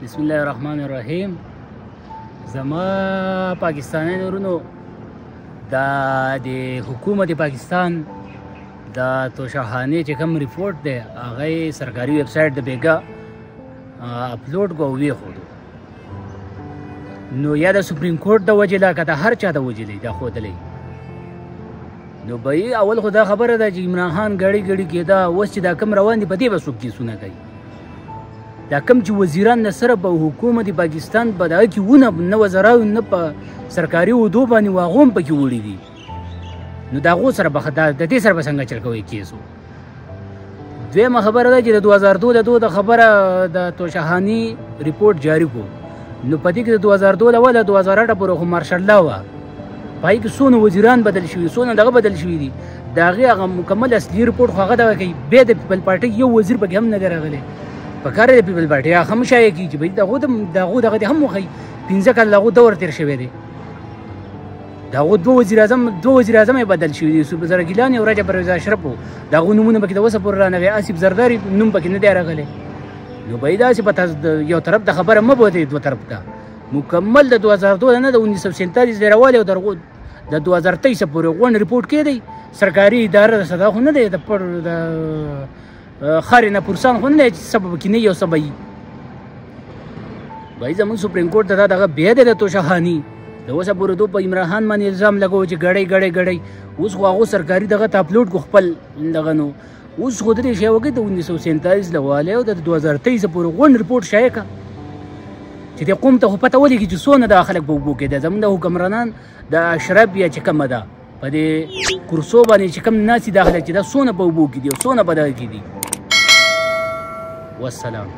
بسم الله الرحمن الرحیم. زما پاکستانی ورونو دا د حکومت پاکستان دا توشاهاني چې کوم ریپورت دی هغه سرکاري ویب سایټ د بیګا اپلوډ کو وی خو نو یا د سپریم کورټ د وجې لا کته هر چا د وجې دا خو دلی نو به اول خو دا خبره ده چې عمران خان غړي غړي کېدا اوس چې دا کم روان دي په دې به څوک کیسونه کوي دا کم چې وزیران نه سره په حکومت پاکستان په دغه کې ونه نه وزراو نه په سرکاري ودو باندې واغوم پکې وړي دي نو دا غو سره به د دې سره به څنګه چل کوي کیسو دویمه خبره ده چې د 2002 د خبره د توشاهاني ریپورت جاری کو نو په دې کې د 2002 ولا 2008 پورې خو مارشل لا و پای کې څونه وزیران بدل شوي څونه دغه بدل شوي دي دا هغه مکمل اصلي ریپورت خو هغه دا کوي به د پیپل پارټي یو وزیر به هم نه راغلی په کار د پیپل پارټي هغه هم شایع کی چې دغه هم خو 15 کال لغو دور تیر شوی دی دغه دوه وزیر اعظم بدل شوی دي صوبه زرګیلانی او رجب پرویز اشرف دغه نمونه پکې د وسه پر رانغه اسیب زرداری نوم پکې نه دی راغلی نو بيدا چې پته یو طرف د خبره مبوته دوه طرف ته مکمل د 2002 نه د 1947 ډیرواله او درغو د 2023 پورې غون ریپورت کړي سرکاري اداره صدا خو نه دی د پر د خارینه پرسان خو نه سبب کې نه یو سبب وای زمون سپریم کورټ دغه بیا د توشاهاني د اوسه پورې دوه په عمران خان باندې الزام لګو چې غړی اوس خو هغه سرکاري دغه اپلوډ کو خپل دغه نو اوس خو درې شی وګړي د 1947 لواله او د 2023 پورې غون ریپورت شایع کا چې د قوم ته پته ولګي چې څونه د خلک بوبو کې د زمونږ حکمرانان د اشرف یا چې کومه ده په دې کورسو باندې چې کوم ناسي داخله چې دا څونه بوبو کې دي او څونه بدل کې دي والسلام.